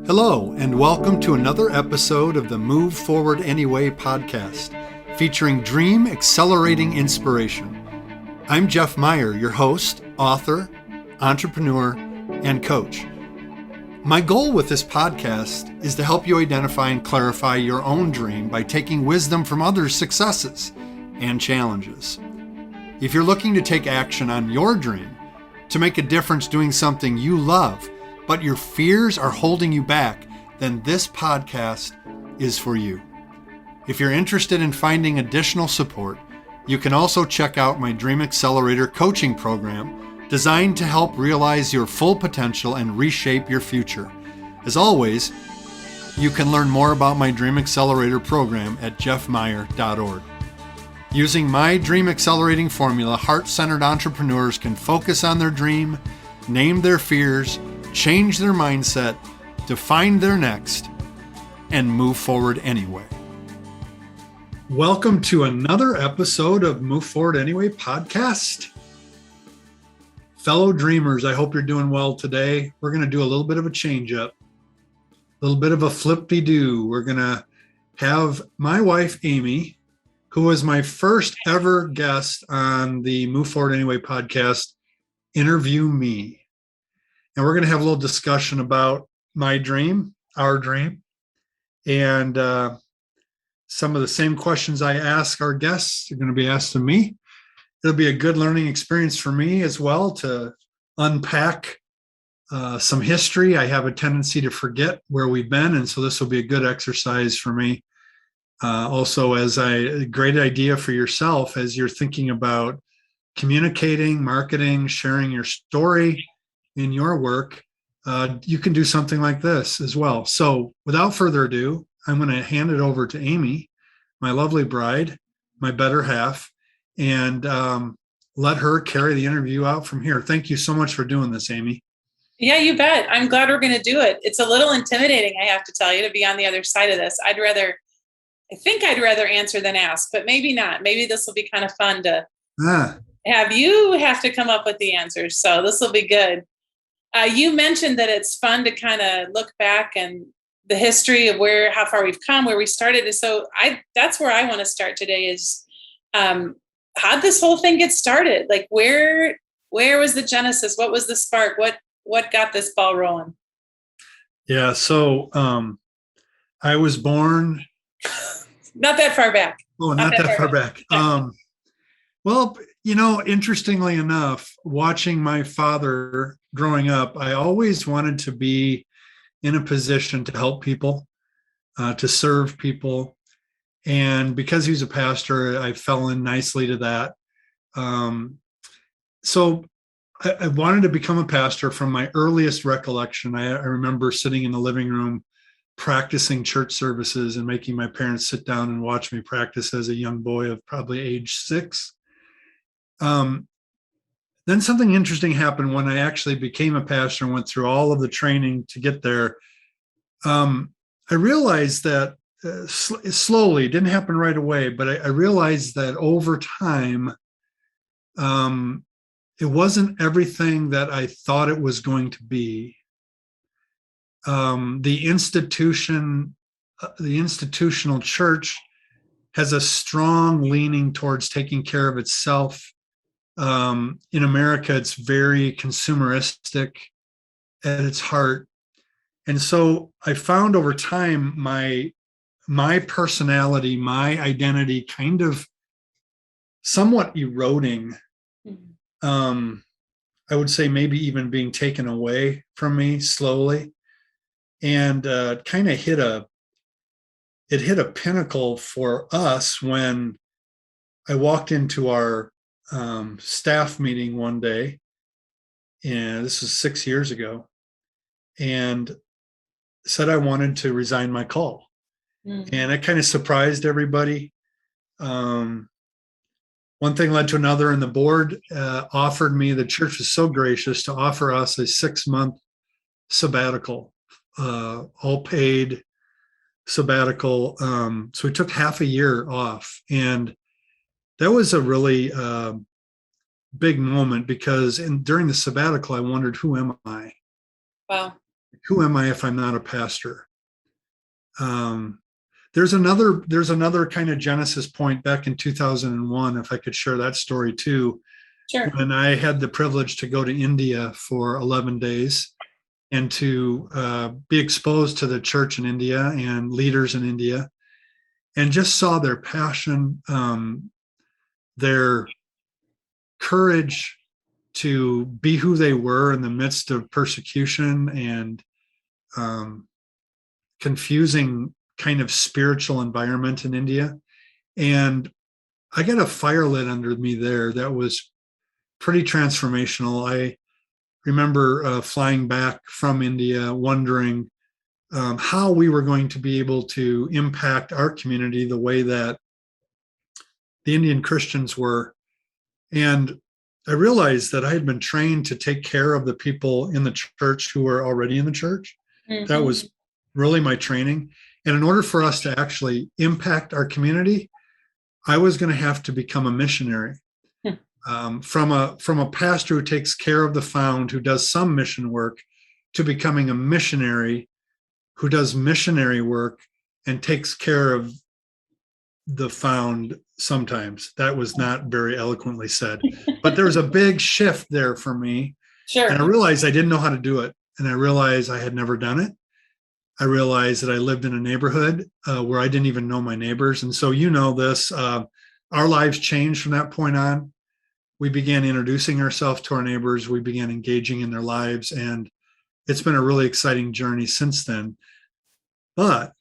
Hello, and welcome to another episode of the Move Forward Anyway podcast, featuring Dream Accelerating Inspiration. I'm Jeff Meyer, your host, author, entrepreneur, and coach. My goal with this podcast is to help you identify and clarify your own dream by taking wisdom from others' successes and challenges. If you're looking to take action on your dream, to make a difference doing something you love, but your fears are holding you back, then this podcast is for you. If you're interested in finding additional support, you can also check out my Dream Accelerator coaching program designed to help realize your full potential and reshape your future. As always, you can learn more about my Dream Accelerator program at jeffmeyer.org. Using my Dream Accelerating formula, heart-centered entrepreneurs can focus on their dream, name their fears, change their mindset, define their next, and move forward anyway. Welcome to another episode of Move Forward Anyway podcast. Fellow dreamers, I hope you're doing well today. We're going to do a little bit of a change up, a little bit of a flip-de-doo. We're going to have my wife, Amy, who was my first ever guest on the Move Forward Anyway podcast, interview me. And we're going to have a little discussion about my dream, our dream, and some of the same questions I ask our guests are going to be asked of me. It'll be a good learning experience for me as well to unpack some history. I have a tendency to forget where we've been, and so this will be a good exercise for me. Also, as a great idea for yourself as you're thinking about communicating, marketing, sharing your story in your work, you can do something like this as well. So without further ado, I'm going to hand it over to Amy, my lovely bride, my better half, and let her carry the interview out from here. Thank you so much for doing this, Amy. Yeah, you bet. I'm glad we're going to do it. It's a little intimidating, I have to tell you, to be on the other side of this. I think I'd rather answer than ask, but maybe not. Maybe this will be kind of fun to have you have to come up with the answers. So this will be good. You mentioned that it's fun to kind of look back and the history of how far we've come, where we started. And so that's where I want to start today is how'd this whole thing get started? Like where was the genesis? What was the spark? What got this ball rolling? Yeah. So I was born. Not that far back. Oh, not that far back. Well, interestingly enough, watching my father growing up, I always wanted to be in a position to help people, to serve people. And because he was a pastor, I fell in nicely to that. So I wanted to become a pastor from my earliest recollection. I remember sitting in the living room practicing church services and making my parents sit down and watch me practice as a young boy of probably age 6. Then something interesting happened when I actually became a pastor and went through all of the training to get there. I realized that slowly, it didn't happen right away, but I realized that over time, it wasn't everything that I thought it was going to be. The institutional church has a strong leaning towards taking care of itself. In America, it's very consumeristic at its heart. And so I found over time my personality, my identity kind of somewhat eroding. I would say maybe even being taken away from me slowly. And kind of hit a pinnacle for us when I walked into our staff meeting one day, and this was 6 years ago, and said I wanted to resign my call. And it kind of surprised everybody. One thing led to another, and the board offered me, the church was so gracious to offer us a 6-month sabbatical, all paid sabbatical. So we took half a year off, and that was a really big moment because during the sabbatical, I wondered, who am I? Wow. Who am I if I'm not a pastor? Um, there's another kind of Genesis point back in 2001, if I could share that story too. Sure. When I had the privilege to go to India for 11 days and to be exposed to the church in India and leaders in India, and just saw their passion, their courage to be who they were in the midst of persecution and confusing kind of spiritual environment in India. And I got a fire lit under me there that was pretty transformational. I remember flying back from India wondering how we were going to be able to impact our community the way that the Indian Christians were. And I realized that I had been trained to take care of the people in the church who were already in the church. Mm-hmm. That was really my training. And in order for us to actually impact our community, I was going to have to become a missionary. From a pastor who takes care of the found, who does some mission work, to becoming a missionary who does missionary work and takes care of the found sometimes. That was not very eloquently said, but there was a big shift there for me. Sure. And I realized I didn't know how to do it. And I realized I had never done it. I realized that I lived in a neighborhood where I didn't even know my neighbors. And so, you know, this, our lives changed from that point on. We began introducing ourselves to our neighbors. We began engaging in their lives. And it's been a really exciting journey since then. But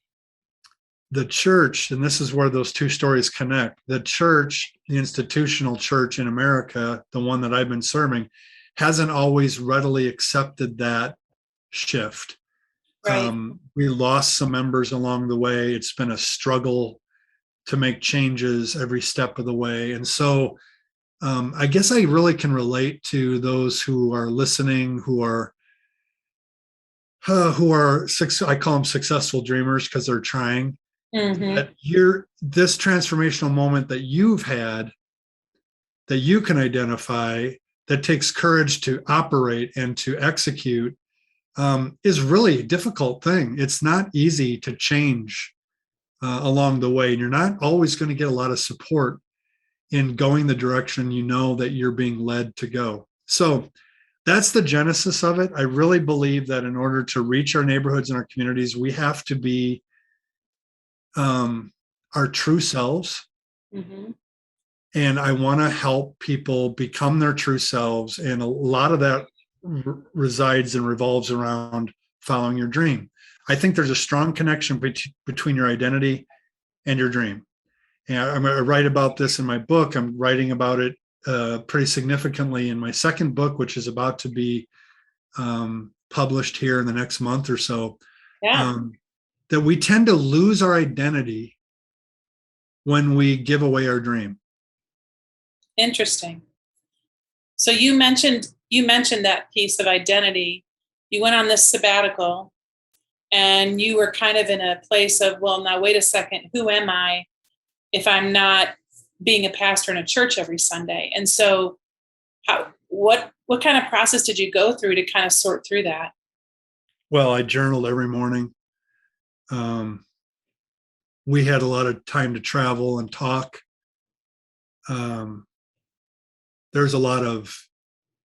the church, and this is where those two stories connect, the church, the institutional church in America, the one that I've been serving, hasn't always readily accepted that shift. Right. We lost some members along the way. It's been a struggle to make changes every step of the way. And so I guess I really can relate to those who are listening, who are I call them successful dreamers because they're trying. Mm-hmm. That this transformational moment that you've had, that you can identify, that takes courage to operate and to execute, is really a difficult thing. It's not easy to change along the way. And you're not always going to get a lot of support in going the direction you know that you're being led to go. So that's the genesis of it. I really believe that in order to reach our neighborhoods and our communities, we have to be our true selves. Mm-hmm. And I want to help people become their true selves. And a lot of that resides and revolves around following your dream. I think there's a strong connection between your identity and your dream. And I write about this in my book. I'm writing about it pretty significantly in my second book, which is about to be published here in the next month or so. Yeah. That we tend to lose our identity when we give away our dream. Interesting. So you mentioned that piece of identity. You went on this sabbatical and you were kind of in a place of, well, now wait a second, who am I if I'm not being a pastor in a church every Sunday? And so what kind of process did you go through to kind of sort through that? Well, I journaled every morning. We had a lot of time to travel and talk. There's a lot of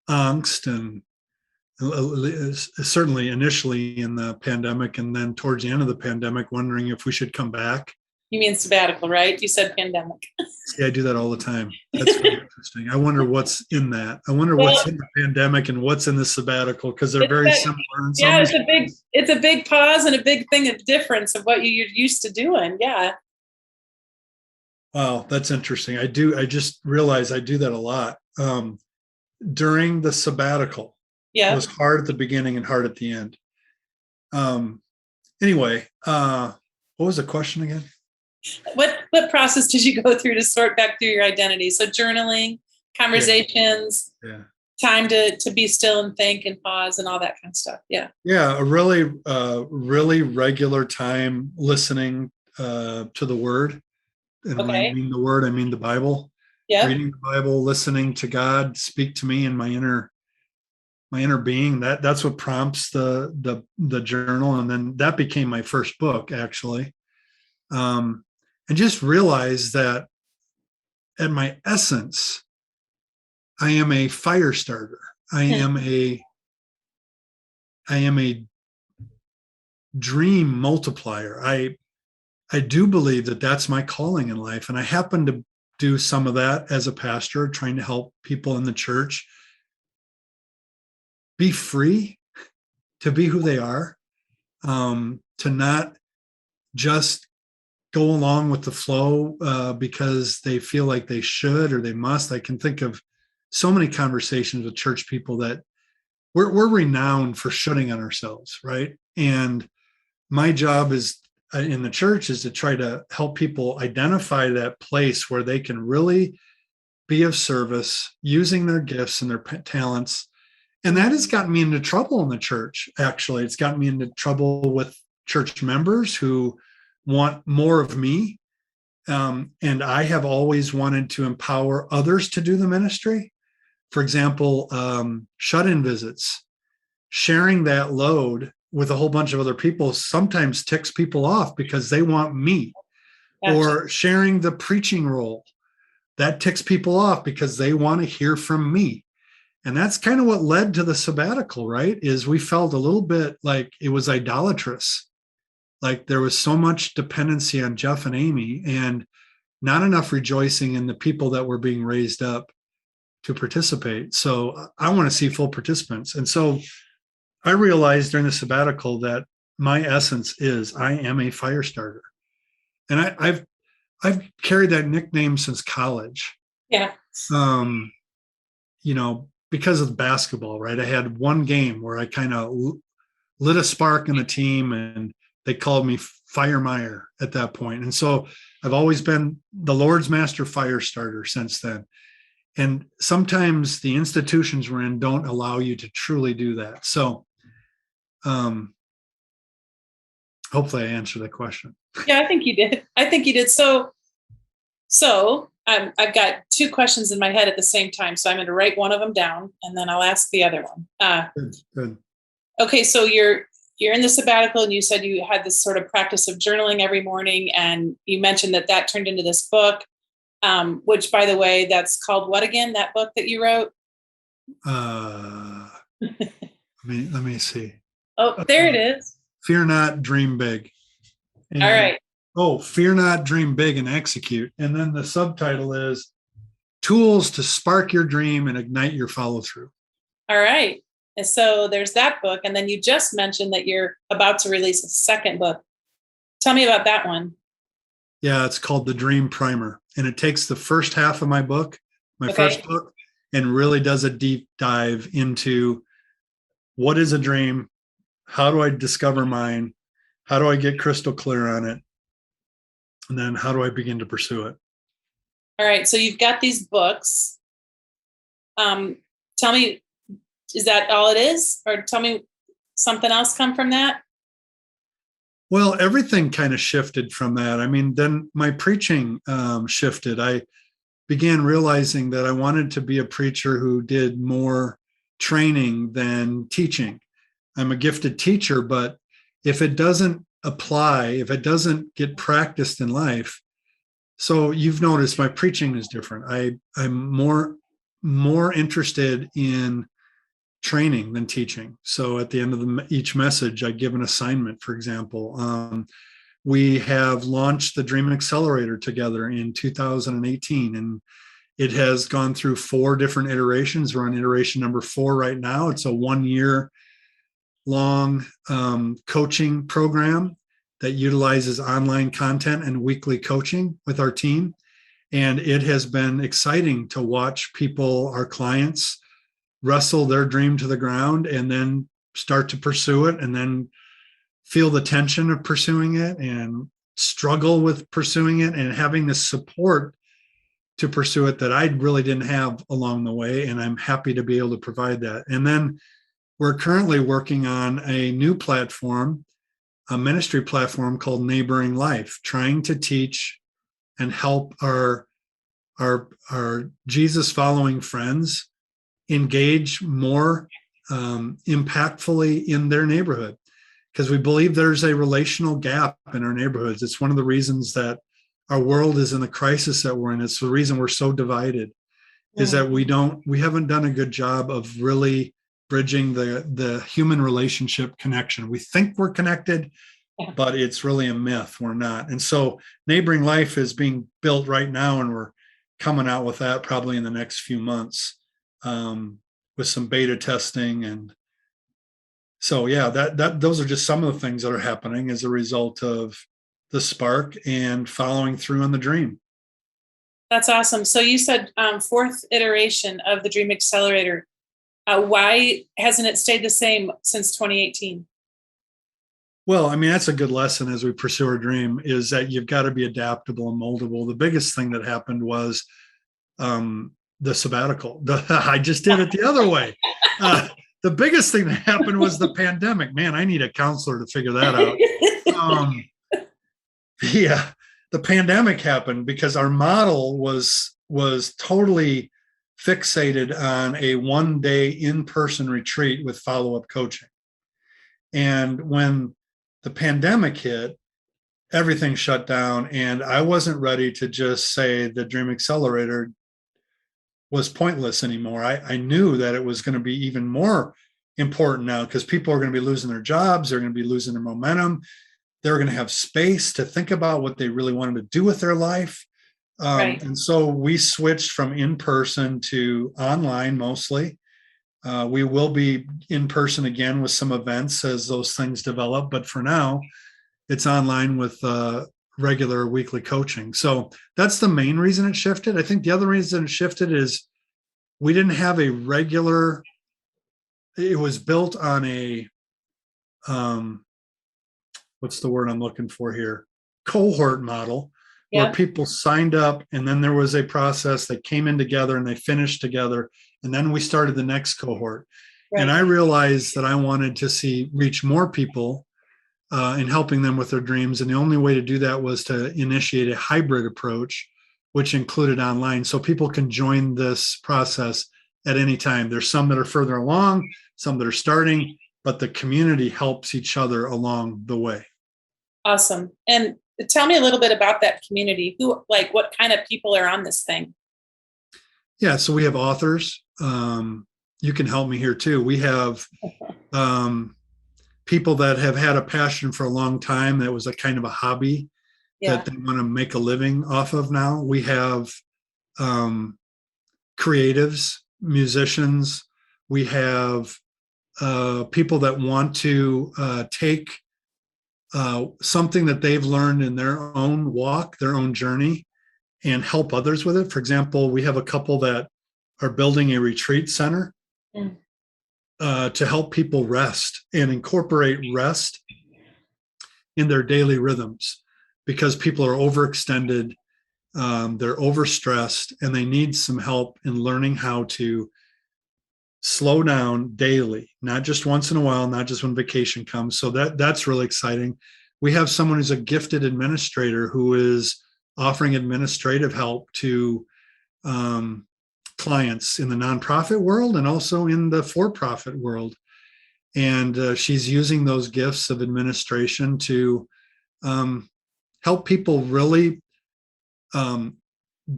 angst and certainly initially in the pandemic, and then towards the end of the pandemic, wondering if we should come back. You mean sabbatical, right? You said pandemic. Yeah, I do that all the time. That's very interesting. I wonder what's in that. I wonder what's in the pandemic and what's in the sabbatical, because they're very similar. Yeah, it's a big pause and a big thing of difference of what you're used to doing. Yeah. Wow, that's interesting. I just realized I do that a lot. During the sabbatical, it was hard at the beginning and hard at the end. Anyway, what was the question again? What process did you go through to sort back through your identity? So journaling, conversations, time to be still and think and pause and all that kind of stuff. Yeah. Yeah, a really regular time listening to the Word. And when I mean the Word, I mean the Bible. Yeah. Reading the Bible, listening to God speak to me in my inner my inner being. That's what prompts the journal. And then that became my first book, actually. And just realized that at my essence, I am a fire starter. I am a dream multiplier. I do believe that that's my calling in life. And I happen to do some of that as a pastor, trying to help people in the church be free to be who they are, to not just go along with the flow because they feel like they should or they must. I can think of so many conversations with church people that we're renowned for shutting on ourselves, right? And my job is in the church is to try to help people identify that place where they can really be of service using their gifts and their talents. And that has gotten me into trouble in the church. Actually, it's gotten me into trouble with church members who want more of me. And I have always wanted to empower others to do the ministry. For example, shut-in visits, sharing that load with a whole bunch of other people sometimes ticks people off because they want me. Gotcha. Or sharing the preaching role, that ticks people off because they want to hear from me. And that's kind of what led to the sabbatical, right? Is we felt a little bit like it was idolatrous. Like there was so much dependency on Jeff and Amy and not enough rejoicing in the people that were being raised up to participate. So I want to see full participants. And so I realized during the sabbatical that my essence is I am a fire starter. And I've carried that nickname since college. Yeah. Because of basketball, right? I had one game where I kind of lit a spark in the team and they called me Fire Meyer at that point. And so I've always been the Lord's Master fire starter since then. And sometimes the institutions we're in don't allow you to truly do that. So hopefully I answered that question. Yeah, I think you did. So I've got two questions in my head at the same time. So I'm going to write one of them down and then I'll ask the other one. Good. Okay. So you're in the sabbatical and you said you had this sort of practice of journaling every morning. And you mentioned that turned into this book, which by the way, that's called what again? That book that you wrote? Let me see. Oh, there it is. Fear not, dream big. And, all right. Oh, fear not, dream big and execute. And then the subtitle is Tools to Spark Your Dream and Ignite Your Follow Through. All right. And so there's that book. And then you just mentioned that you're about to release a second book. Tell me about that one. Yeah, it's called The Dream Primer. And it takes the first half of my book, first book, and really does a deep dive into what is a dream? How do I discover mine? How do I get crystal clear on it? And then how do I begin to pursue it? All right. So you've got these books. Tell me, is that all it is? Or tell me something else come from that? Well, everything kind of shifted from that. I mean, then my preaching shifted. I began realizing that I wanted to be a preacher who did more training than teaching. I'm a gifted teacher, but if it doesn't apply, if it doesn't get practiced in life, so you've noticed my preaching is different. I'm more interested in training than teaching. So at the end of each message, I give an assignment, for example. We have launched the Dream Accelerator together in 2018, and it has gone through 4 different iterations. We're on iteration number 4 right now. It's a 1-year long coaching program that utilizes online content and weekly coaching with our team. And it has been exciting to watch people, our clients, wrestle their dream to the ground and then start to pursue it and then feel the tension of pursuing it and struggle with pursuing it and having the support to pursue it that I really didn't have along the way. And I'm happy to be able to provide that. And then we're currently working on a new platform, a ministry platform called Neighboring Life, trying to teach and help our Jesus following friends engage more impactfully in their neighborhood, because we believe there's a relational gap in our neighborhoods. It's one of the reasons that our world is in the crisis that we're in. It's the reason we're so divided, is that we haven't done a good job of really bridging the human relationship connection. We think we're connected, but it's really a myth. We're not. And so Neighboring Life is being built right now, and we're coming out with that probably in the next few months, with some beta testing. And so, yeah, those are just some of the things that are happening as a result of the spark and following through on the dream. That's awesome. So you said fourth iteration of the Dream Accelerator. Why hasn't it stayed the same since 2018? Well, I mean, that's a good lesson as we pursue our dream, is that you've got to be adaptable and moldable. The biggest thing that happened was the sabbatical. I just did it the other way. The biggest thing that happened was the pandemic. Man, I need a counselor to figure that out. Yeah, the pandemic happened because our model was totally fixated on a one-day in-person retreat with follow-up coaching. And when the pandemic hit, everything shut down, and I wasn't ready to just say the Dream Accelerator was pointless anymore. I knew that it was going to be even more important now, because people are going to be losing their jobs. They're going to be losing their momentum. They're going to have space to think about what they really wanted to do with their life. Right. And so we switched from in-person to online mostly. We will be in person again with some events as those things develop. But for now, it's online with regular weekly coaching. So that's the main reason it shifted. I think the other reason it shifted is we didn't have a regular, it was built on a, what's the word I'm looking for here? Cohort model, where people signed up, and then there was a process. They came in together and they finished together. And then we started the next cohort. Right. And I realized that I wanted to reach more people in helping them with their dreams. And the only way to do that was to initiate a hybrid approach, which included online. So people can join this process at any time. There's some that are further along, some that are starting, but the community helps each other along the way. Awesome. And tell me a little bit about that community. What kind of people are on this thing? Yeah, so we have authors. You can help me here too. We have people that have had a passion for a long time. That was a kind of a hobby that they want to make a living off of now. We have creatives, musicians. We have people that want to take something that they've learned in their own walk, their own journey, and help others with it. For example, we have a couple that are building a retreat center to help people rest and incorporate rest in their daily rhythms, because people are overextended, they're overstressed, and they need some help in learning how to slow down daily, not just once in a while, not just when vacation comes. So that's really exciting. We have someone who's a gifted administrator who is offering administrative help to clients in the nonprofit world and also in the for-profit world. And she's using those gifts of administration to help people really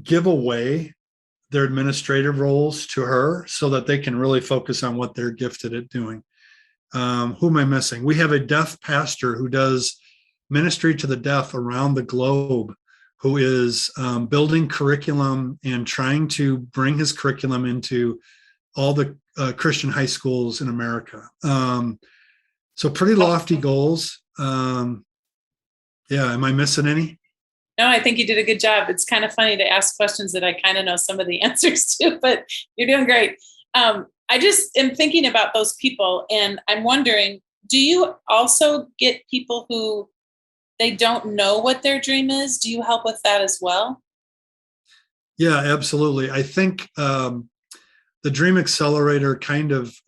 give away their administrative roles to her so that they can really focus on what they're gifted at doing. Who am I missing? We have a deaf pastor who does ministry to the deaf around the globe, who is building curriculum and trying to bring his curriculum into all the Christian high schools in America. So pretty lofty goals. Am I missing any? No, I think you did a good job. It's kind of funny to ask questions that I kind of know some of the answers to, but you're doing great. I just am thinking about those people, and I'm wondering, do you also get people who they don't know what their dream is? Do you help with that as well? Yeah, absolutely. I think the Dream Accelerator kind of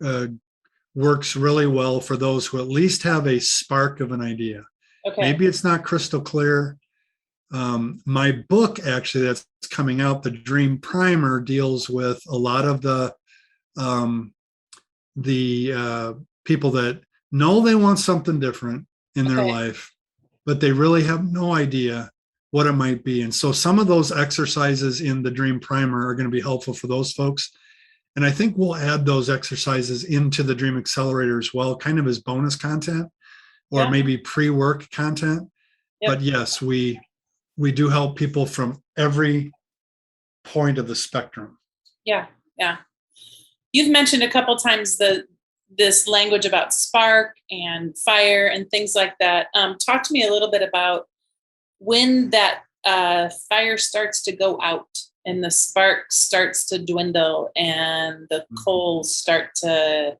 works really well for those who at least have a spark of an idea. Okay. Maybe it's not crystal clear. My book, actually, that's coming out, the Dream Primer, deals with a lot of the the people that know they want something different in their life, but they really have no idea what it might be. And so some of those exercises in the Dream Primer are going to be helpful for those folks. And I think we'll add those exercises into the Dream Accelerator as well, kind of as bonus content or maybe pre-work content. But yes, we do help people from every point of the spectrum. Yeah. You've mentioned a couple times this language about spark and fire and things like that. Talk to me a little bit about when that fire starts to go out and the spark starts to dwindle and the coals start to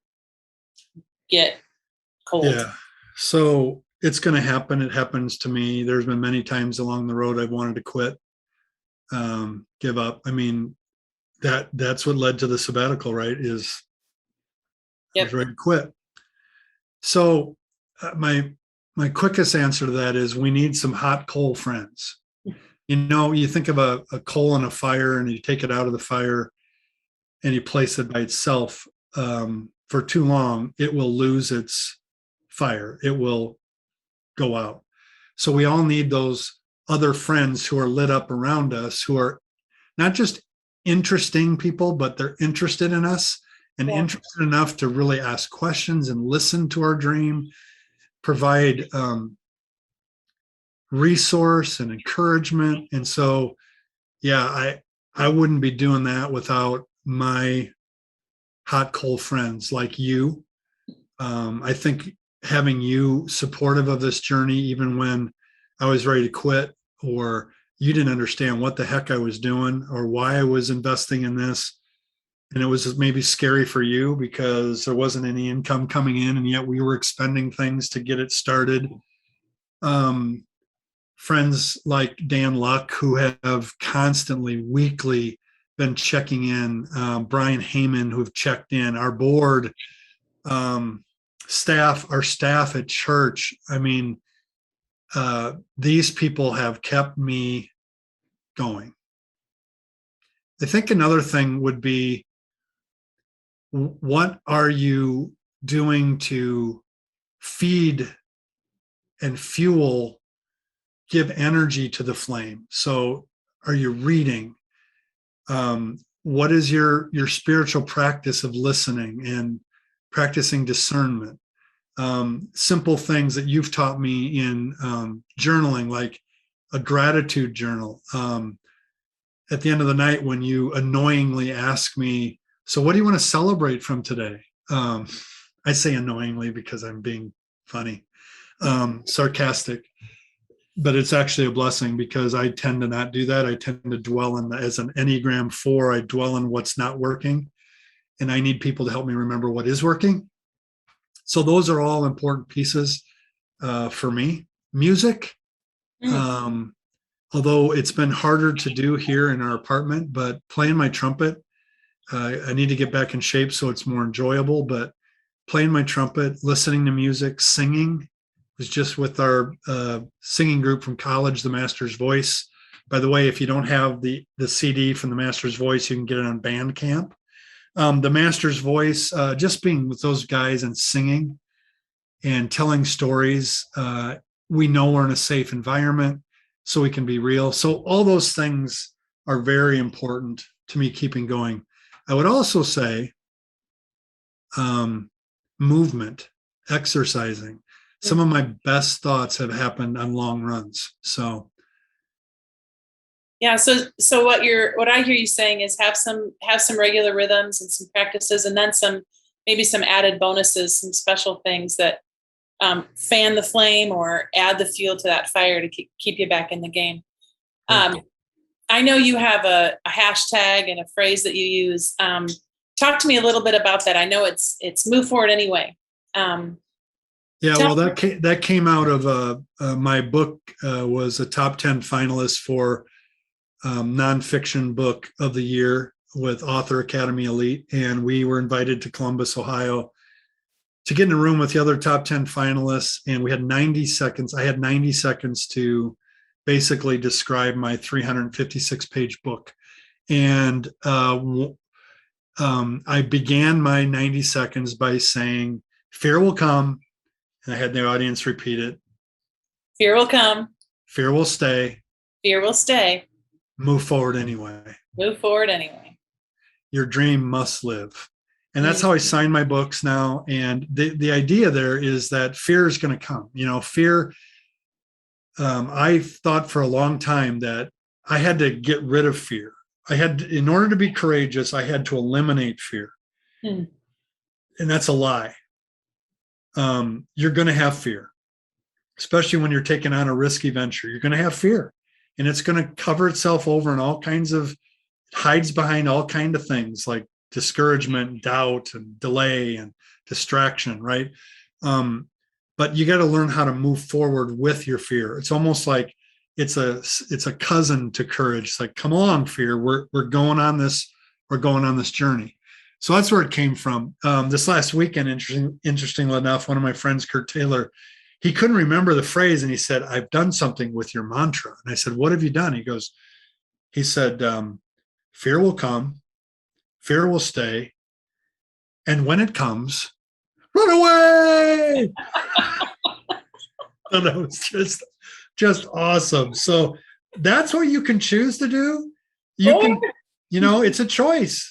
get cold. Yeah. So it's going to happen. It happens to me. There's been many times along the road I've wanted to quit, give up. I mean, that's what led to the sabbatical, right? I was ready to quit. So my quickest answer to that is we need some hot coal friends. You think of a coal in a fire and you take it out of the fire and you place it by itself. For too long, it will lose its fire. It will go out. So we all need those other friends who are lit up around us, who are not just interesting people, but they're interested in us and interested enough to really ask questions and listen to our dream, provide resource and encouragement. And so, I wouldn't be doing that without my hot coal friends like you. I think having you supportive of this journey, even when I was ready to quit, or you didn't understand what the heck I was doing or why I was investing in this. And it was maybe scary for you because there wasn't any income coming in, and yet we were expending things to get it started. Friends like Dan Luck, who have constantly, weekly been checking in, Brian Heyman, who've checked in, our board, staff, our staff at church. I mean, these people have kept me going. I think another thing would be, what are you doing to feed and fuel, give energy to the flame? So are you reading? What is your spiritual practice of listening and practicing discernment? Simple things that you've taught me in journaling, like a gratitude journal. At the end of the night, when you annoyingly ask me, so what do you want to celebrate from today? I say annoyingly because I'm being funny, sarcastic, but it's actually a blessing because I tend to not do that. I tend to dwell in as an Enneagram 4, I dwell in what's not working, and I need people to help me remember what is working. So those are all important pieces for me. Music, although it's been harder to do here in our apartment, but playing my trumpet, I need to get back in shape so it's more enjoyable, but playing my trumpet, listening to music, singing. Was just with our singing group from college, the Master's Voice. By the way, if you don't have the CD from the Master's Voice, you can get it on Bandcamp. The Master's Voice, just being with those guys and singing and telling stories. We know we're in a safe environment, so we can be real. So all those things are very important to me keeping going. I would also say movement, exercising. Some of my best thoughts have happened on long runs. So what I hear you saying is have some regular rhythms and some practices, and then maybe some added bonuses, some special things that fan the flame or add the fuel to that fire to keep you back in the game. I know you have a hashtag and a phrase that you use. Talk to me a little bit about that. I know it's move forward anyway. Well, that came out of my book. Was a top 10 finalist for nonfiction book of the year with Author Academy Elite, and we were invited to Columbus, Ohio, to get in a room with the other top 10 finalists, and we had 90 seconds. I had 90 seconds to basically describe my 356-page book, and I began my 90 seconds by saying, fear will come. And I had the audience repeat it. Fear will come. Fear will stay. Fear will stay. Move forward anyway. Move forward anyway. Your dream must live. And that's how I sign my books now. And the idea there is that fear is going to come. Fear. I thought for a long time that I had to get rid of fear. In order to be courageous, I had to eliminate fear. And that's a lie. You're going to have fear, especially when you're taking on a risky venture. You're going to have fear, and it's going to cover itself over in all kinds of, hides behind all kinds of things like discouragement, doubt, and delay and distraction, right? But you got to learn how to move forward with your fear. It's almost like it's a cousin to courage. It's like, come along, fear. We're going on this. We're going on this journey. So that's where it came from. This last weekend, interestingly enough, one of my friends, Kurt Taylor, he couldn't remember the phrase, and he said, "I've done something with your mantra." And I said, "What have you done?" He said, "Fear will come, fear will stay, and when it comes, run away." And that was just awesome. So that's what you can choose to do. It's a choice.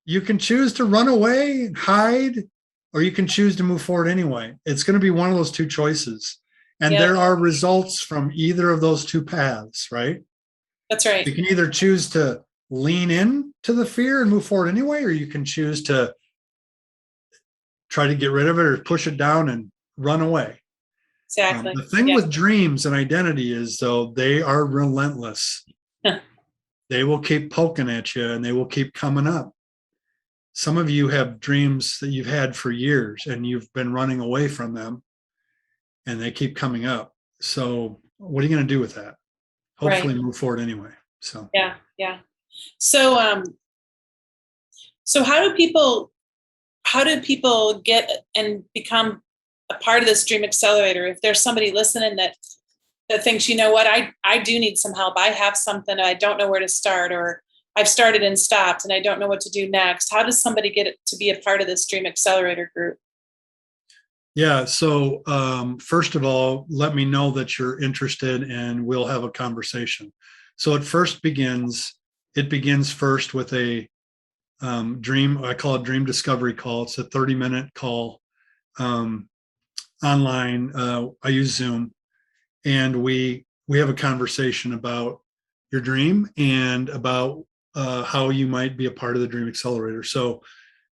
You can choose to run away and hide, or you can choose to move forward anyway. It's going to be one of those two choices. And there are results from either of those two paths, right? That's right. You can either choose to lean in to the fear and move forward anyway, or you can choose to try to get rid of it or push it down and run away. Exactly. The thing with dreams and identity is, though, they are relentless. They will keep poking at you, and they will keep coming up. Some of you have dreams that you've had for years, and you've been running away from them, and they keep coming up. So what are you going to do with that? Hopefully move forward anyway. So yeah. So how do people get and become a part of this Dream Accelerator? If there's somebody listening that thinks, you know what, I do need some help. I have something, I don't know where to start, or I've started and stopped and I don't know what to do next. How does somebody get to be a part of this Dream Accelerator group? Yeah. So first of all, let me know that you're interested, and we'll have a conversation. So it begins first with a dream. I call it dream discovery call. It's a 30-minute call online. I use Zoom, and we have a conversation about your dream and about how you might be a part of the Dream Accelerator. So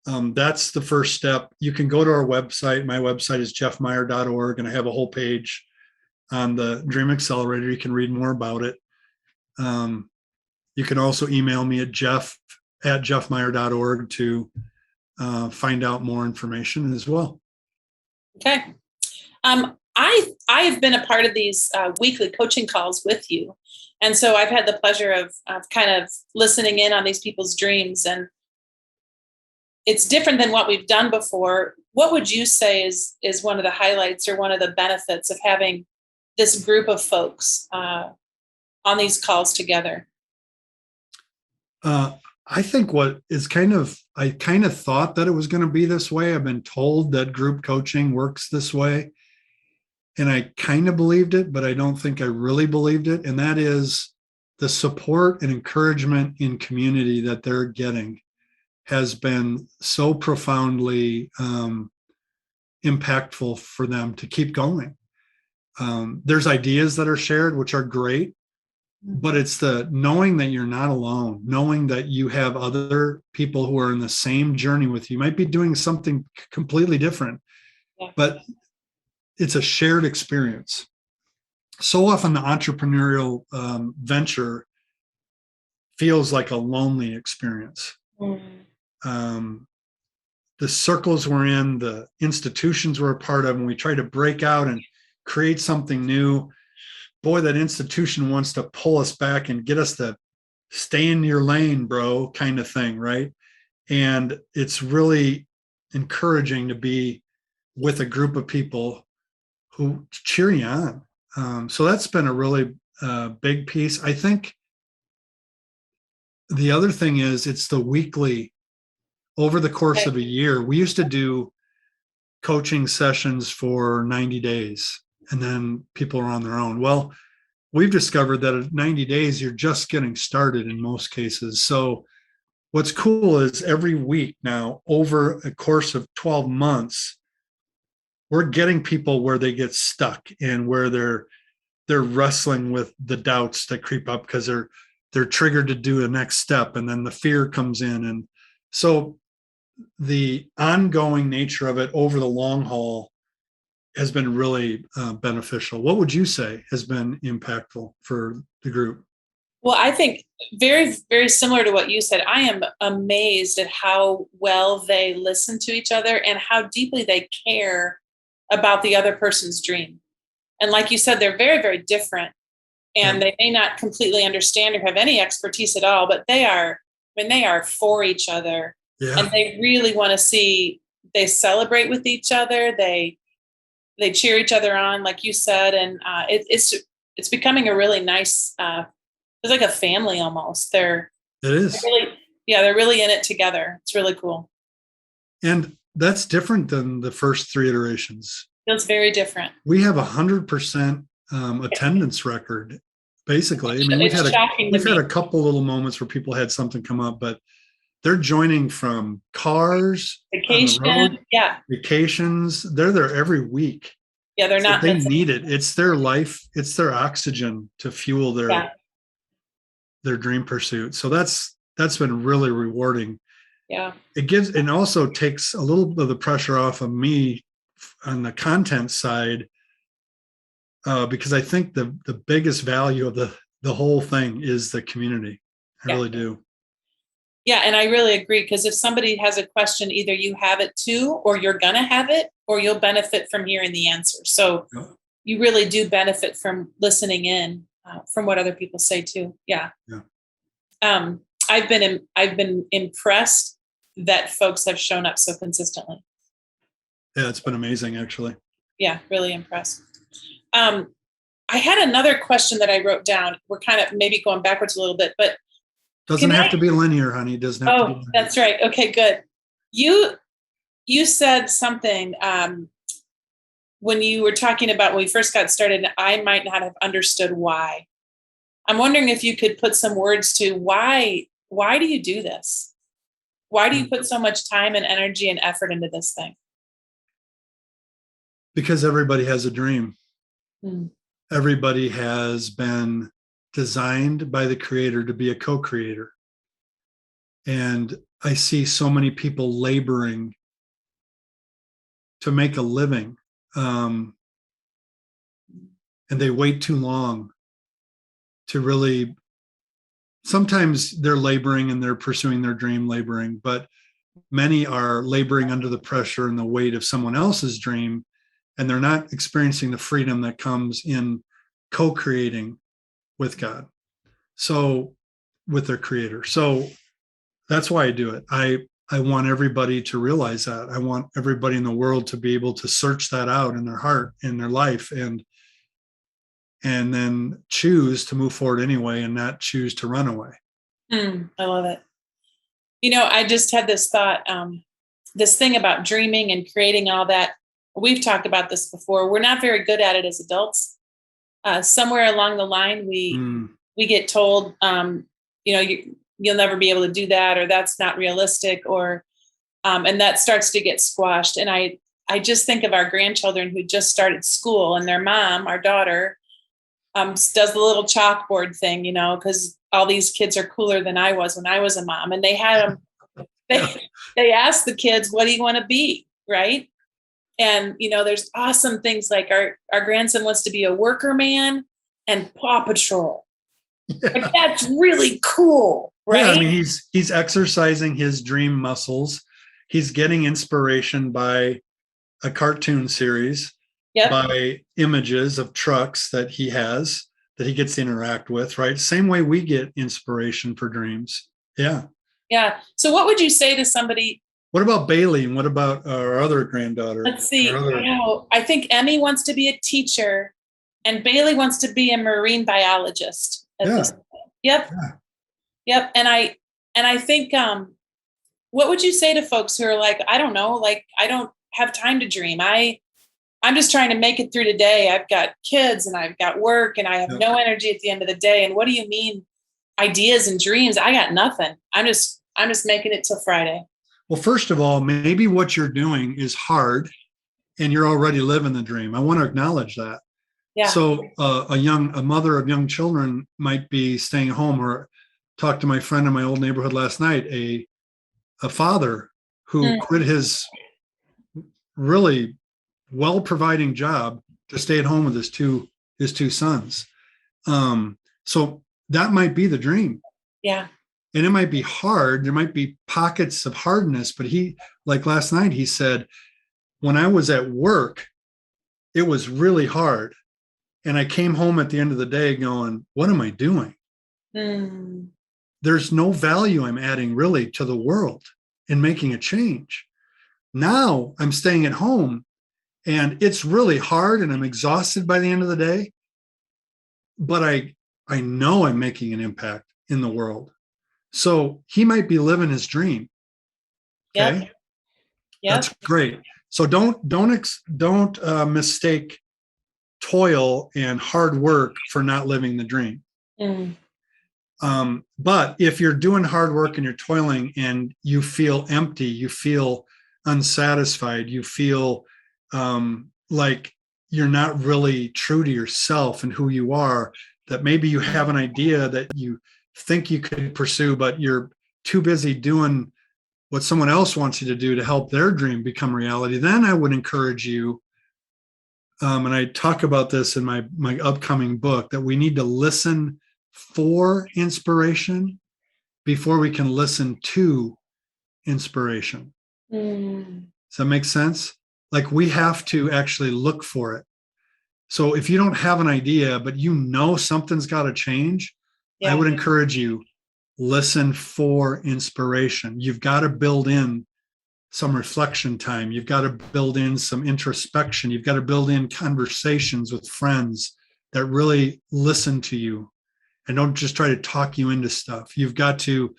that's the first step. You can go to our website. My website is jeffmeyer.org, and I have a whole page on the Dream Accelerator. You can read more about it. You can also email me at jeff@jeffmeyer.org to find out more information as well. Okay. I've been a part of these weekly coaching calls with you. And so I've had the pleasure of kind of listening in on these people's dreams, and it's different than what we've done before. What would you say is one of the highlights or one of the benefits of having this group of folks on these calls together? I think I kind of thought that it was going to be this way. I've been told that group coaching works this way, and I kind of believed it, but I don't think I really believed it. And that is the support and encouragement in community that they're getting has been so profoundly impactful for them to keep going. There's ideas that are shared, which are great, but it's the knowing that you're not alone, knowing that you have other people who are in the same journey with you. You might be doing something completely different, but it's a shared experience. So often the entrepreneurial venture feels like a lonely experience. The circles we're in, the institutions we're a part of, and we try to break out and create something new. Boy, that institution wants to pull us back and get us to stay in your lane, bro, kind of thing, right? And it's really encouraging to be with a group of people who cheer you on. So that's been a really big piece. I think the other thing is it's the weekly over the course of a year. We used to do coaching sessions for 90 days, and then people are on their own. Well, we've discovered that at 90 days, you're just getting started in most cases. So what's cool is every week now, over a course of 12 months, we're getting people where they get stuck and where they're wrestling with the doubts that creep up because they're triggered to do the next step, and then the fear comes in. And so the ongoing nature of it over the long haul has been really beneficial. What would you say has been impactful for the group? Well, I think very, very similar to what you said. I am amazed at how well they listen to each other and how deeply they care about the other person's dream. And like you said, they're very, very different, and they may not completely understand or have any expertise at all, but they are for each other. Yeah. And they really want to see, they celebrate with each other. They cheer each other on, like you said. And it's becoming a really nice, it's like a family almost. They're really in it together. It's really cool. And that's different than the first 3 iterations. Feels very different. We have 100% attendance record, basically. I mean, we've had a couple little moments where people had something come up, but they're joining from cars, vacations. They're there every week. Yeah, they're not. They need it. It's their life. It's their oxygen to fuel their dream pursuit. So that's been really rewarding. Yeah. It gives, and also takes a little bit of the pressure off of me on the content side, because I think the biggest value of the whole thing is the community. I really do. Yeah, and I really agree, because if somebody has a question, either you have it too, or you're going to have it, or you'll benefit from hearing the answer. So you really do benefit from listening in from what other people say too. Yeah. I've been impressed that folks have shown up so consistently. Yeah, it's been amazing, actually. Yeah, really impressed. I had another question that I wrote down. We're kind of maybe going backwards a little bit, but doesn't have to be linear, honey. It doesn't have to be linear. That's right. Okay, good. You said something when you were talking about when we first got started, I might not have understood why. I'm wondering if you could put some words to why do you do this? Why do you put so much time and energy and effort into this thing? Because everybody has a dream. Everybody has been designed by the creator to be a co-creator. And I see so many people laboring to make a living. And they wait too long to really, sometimes they're laboring and they're pursuing their dream laboring, but many are laboring under the pressure and the weight of someone else's dream, and they're not experiencing the freedom that comes in co-creating with God. So with their creator. So that's why I do it. I want everybody to realize that. I want everybody in the world to be able to search that out in their heart, in their life, and then choose to move forward anyway and not choose to run away. I love it. I just had this thought, this thing about dreaming and creating all that. We've talked about this before. We're not very good at it as adults. Somewhere along the line, we get told, you'll never be able to do that, or that's not realistic, or and that starts to get squashed. And I just think of our grandchildren who just started school, and their mom, our daughter, does the little chalkboard thing, because all these kids are cooler than I was when I was a mom. And they had them, they asked the kids, what do you want to be? Right. And, there's awesome things like our grandson wants to be a worker man and Paw Patrol. Yeah. Like, that's really cool. Right. Yeah, I mean, he's exercising his dream muscles. He's getting inspiration by a cartoon series. Yep. By images of trucks that he has that he gets to interact with, right? Same way we get inspiration for dreams. Yeah. Yeah. So what would you say to somebody? What about Bailey, and what about our other granddaughter? Let's see. I think Emmy wants to be a teacher, and Bailey wants to be a marine biologist. Yep. Yeah. Yep. And I think What would you say to folks who are like, I don't know, like, I don't have time to dream. I'm just trying to make it through today. I've got kids and I've got work and I have no energy at the end of the day. And what do you mean ideas and dreams? I got nothing. I'm just making it till Friday. Well, first of all, maybe what you're doing is hard and you're already living the dream. I want to acknowledge that. Yeah. So a mother of young children might be staying home, or talked to my friend in my old neighborhood last night, a father who quit his really well-providing job to stay at home with his two sons. So that might be the dream. Yeah. And it might be hard. There might be pockets of hardness, but like last night, he said, when I was at work, it was really hard. And I came home at the end of the day going, what am I doing? There's no value I'm adding really to the world in making a change. Now I'm staying at home and it's really hard and I'm exhausted by the end of the day. But I know I'm making an impact in the world. So he might be living his dream. Okay. Yep. That's great. So don't mistake toil and hard work for not living the dream. But if you're doing hard work and you're toiling and you feel empty, you feel unsatisfied, you feel like you're not really true to yourself and who you are, that maybe you have an idea that you think you could pursue, but you're too busy doing what someone else wants you to do to help their dream become reality, then I would encourage you, and I talk about this in my upcoming book, that we need to listen for inspiration before we can listen to inspiration. Does that make sense? Like, we have to actually look for it. So if you don't have an idea, but you know something's got to change, I would encourage you, listen for inspiration. You've got to build in some reflection time. You've got to build in some introspection. You've got to build in conversations with friends that really listen to you and don't just try to talk you into stuff. You've got to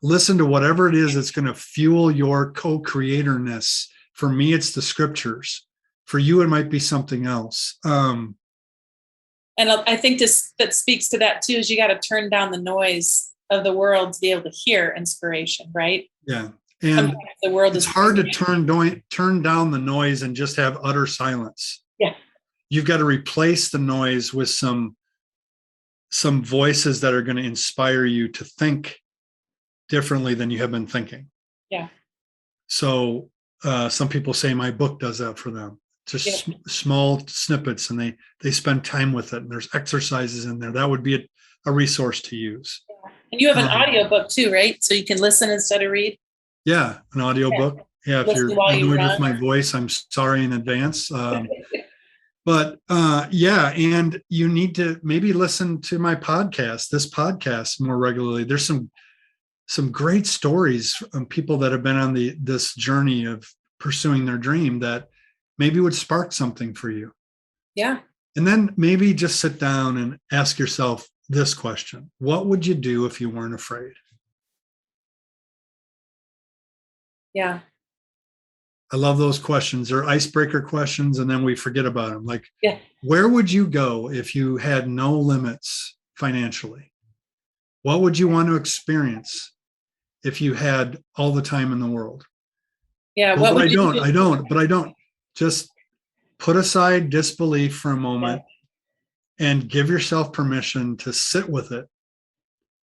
listen to whatever it is that's going to fuel your co-creatorness. For me, it's the scriptures. For you, it might be something else. And I think that speaks to that too, is you got to turn down the noise of the world to be able to hear inspiration, right? Yeah. And the world it's hard to turn down the noise and just have utter silence. Yeah. You've got to replace the noise with some voices that are going to inspire you to think differently than you have been thinking. Yeah. So some people say my book does that for them. Just small snippets, and they spend time with it, and there's exercises in there. That would be a resource to use. Yeah. And you have an audio book too, right? So you can listen instead of read. Yeah, an audio book. Yeah, if you're annoyed with my voice, I'm sorry in advance. But and you need to maybe listen to my podcast, this podcast, more regularly. There's some great stories from people that have been on this journey of pursuing their dream that maybe would spark something for you. Yeah. And then maybe just sit down and ask yourself this question: what would you do if you weren't afraid? Yeah. I love those questions. They're icebreaker questions, and then we forget about them. Like, yeah. Where would you go if you had no limits financially? What would you want to experience if you had all the time in the world? Yeah. Well, I don't. Just put aside disbelief for a moment and give yourself permission to sit with it,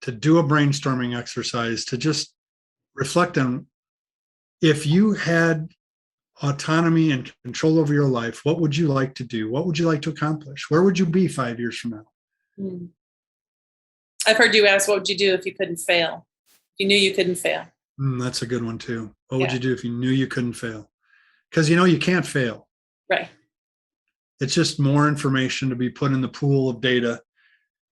to do a brainstorming exercise, to just reflect on, if you had autonomy and control over your life, what would you like to do? What would you like to accomplish? Where would you be 5 years from now? I've heard you ask, what would you do if you couldn't fail? If you knew you couldn't fail. That's a good one too. What would you do if you knew you couldn't fail? Because you can't fail. Right. It's just more information to be put in the pool of data.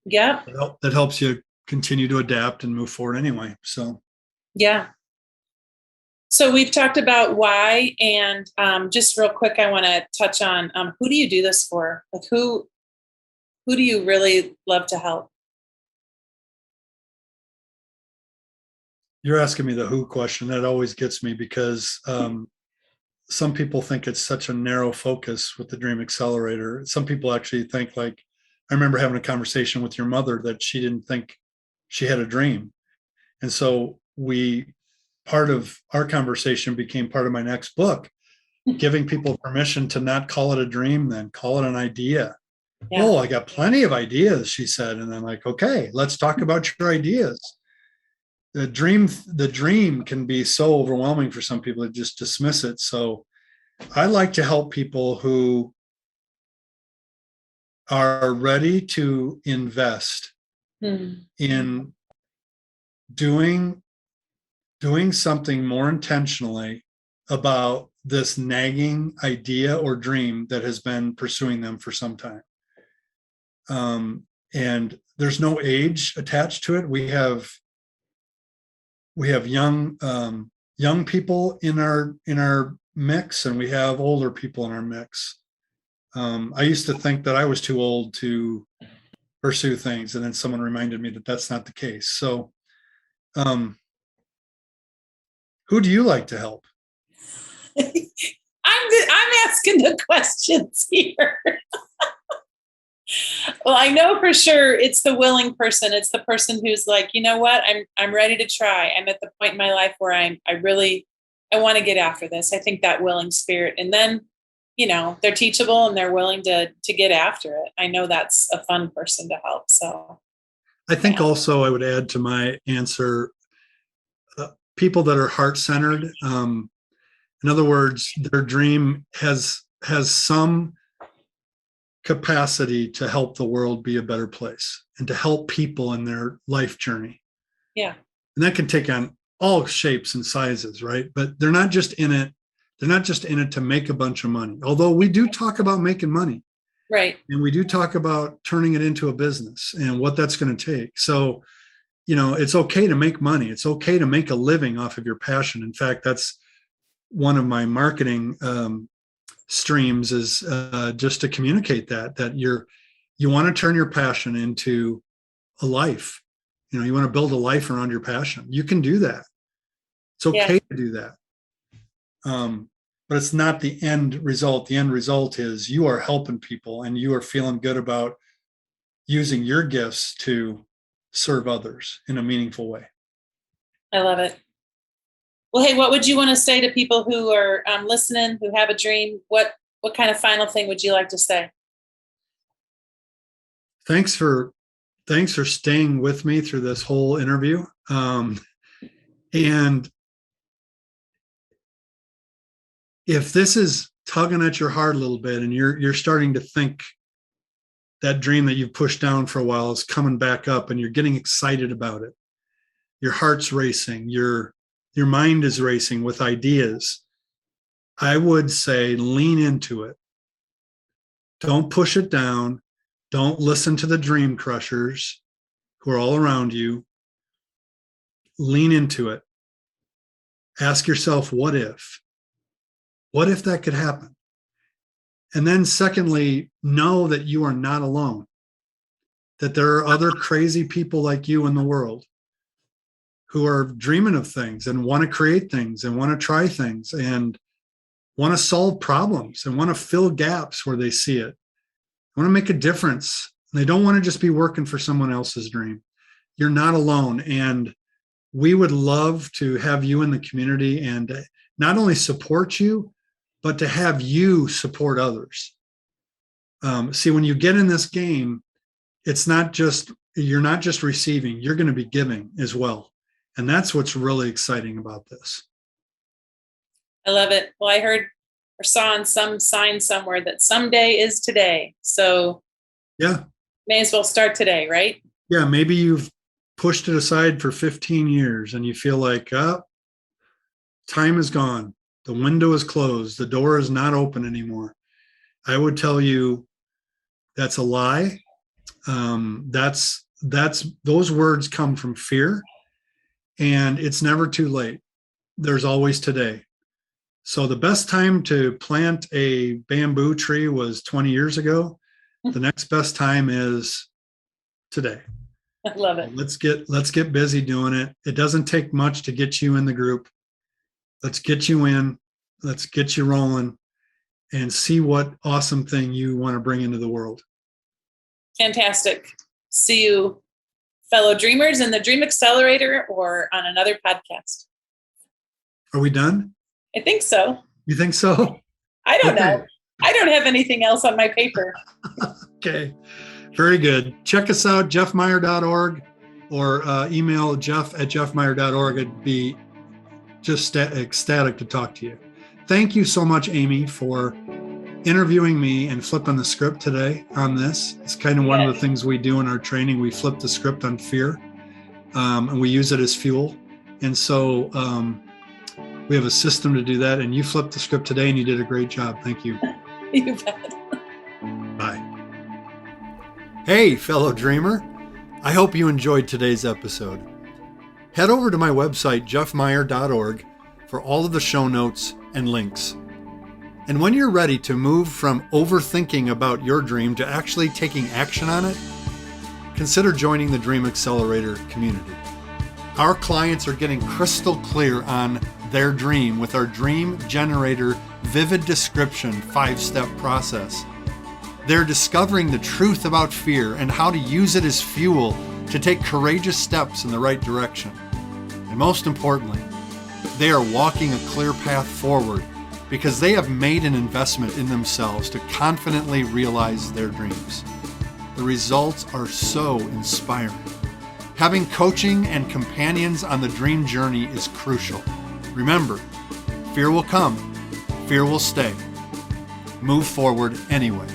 Yeah. That helps you continue to adapt and move forward anyway. So. Yeah. So we've talked about why, and just real quick, I want to touch on who do you do this for? Like who do you really love to help? You're asking me the who question. That always gets me because some people think it's such a narrow focus with the Dream Accelerator. Some people actually think, like, I remember having a conversation with your mother that she didn't think she had a dream. And so part of our conversation became part of my next book, giving people permission to not call it a dream, then call it an idea. Yeah. Oh, I got plenty of ideas, she said. And I'm like, okay, let's talk about your ideas. The dream can be so overwhelming for some people to just dismiss it. So I like to help people who are ready to invest in doing something more intentionally about this nagging idea or dream that has been pursuing them for some time. And there's no age attached to it. We have young people in our mix, and we have older people in our mix. I used to think that I was too old to pursue things, and then someone reminded me that that's not the case. So, who do you like to help? I'm asking the questions here. Well, I know for sure it's the willing person. It's the person who's like, you know what, I'm ready to try. I'm at the point in my life where I want to get after this. I think that willing spirit, and then, you know, they're teachable and they're willing to get after it. I know that's a fun person to help. So I think also I would add to my answer, people that are heart-centered. In other words, their dream has some capacity to help the world be a better place and to help people in their life journey. Yeah. And that can take on all shapes and sizes, right? But they're not just in it to make a bunch of money. Although we do talk about making money. Right. And we do talk about turning it into a business and what that's going to take. So, you know, it's okay to make money. It's okay to make a living off of your passion. In fact, that's one of my marketing streams, is just to communicate that you want to turn your passion into a life. You know, you want to build a life around your passion. You can do that. It's okay to do that. But it's not the end result. The end result is you are helping people and you are feeling good about using your gifts to serve others in a meaningful way. I love it. Well, hey, what would you want to say to people who are listening, who have a dream? What kind of final thing would you like to say? Thanks for staying with me through this whole interview. And if this is tugging at your heart a little bit and you're starting to think that dream that you've pushed down for a while is coming back up and you're getting excited about it, your heart's racing, your mind is racing with ideas, I would say lean into it. Don't push it down. Don't listen to the dream crushers who are all around you. Lean into it. Ask yourself, what if? What if that could happen? And then secondly, know that you are not alone, that there are other crazy people like you in the world who are dreaming of things and want to create things and want to try things and want to solve problems and want to fill gaps where they see it, want to make a difference. And they don't want to just be working for someone else's dream. You're not alone. And we would love to have you in the community and not only support you, but to have you support others. See, when you get in this game, you're not just receiving, you're going to be giving as well. And that's what's really exciting about this. I love it. Well, I heard or saw on some sign somewhere that someday is today. So yeah, may as well start today, right? Yeah, maybe you've pushed it aside for 15 years and you feel like, time is gone. The window is closed. The door is not open anymore. I would tell you that's a lie. That's those words come from fear, and it's never too late. There's always today. So the best time to plant a bamboo tree was 20 years ago. The next best time is today. I love it. Let's get busy doing it. It doesn't take much to get you in the group. Let's get you in. Let's get you rolling and see what awesome thing you want to bring into the world. Fantastic. See you, fellow dreamers, in the Dream Accelerator or on another podcast. Are we done? I think so. You think so? I don't know. I don't have anything else on my paper. Okay. Very good. Check us out, jeffmeyer.org, or email jeff@jeffmeyer.org. I'd be just ecstatic to talk to you. Thank you so much, Amy, for interviewing me and flipping the script today on this. It's kind of one of the things we do in our training. We flip the script on fear, and we use it as fuel. And so we have a system to do that. And you flipped the script today, and you did a great job. Thank you. You bet. Bye. Hey, fellow dreamer. I hope you enjoyed today's episode. Head over to my website, jeffmeyer.org, for all of the show notes and links. And when you're ready to move from overthinking about your dream to actually taking action on it, consider joining the Dream Accelerator community. Our clients are getting crystal clear on their dream with our Dream Generator Vivid Description 5-step process. They're discovering the truth about fear and how to use it as fuel to take courageous steps in the right direction. And most importantly, they are walking a clear path forward because they have made an investment in themselves to confidently realize their dreams. The results are so inspiring. Having coaching and companions on the dream journey is crucial. Remember, fear will come, fear will stay. Move forward anyway.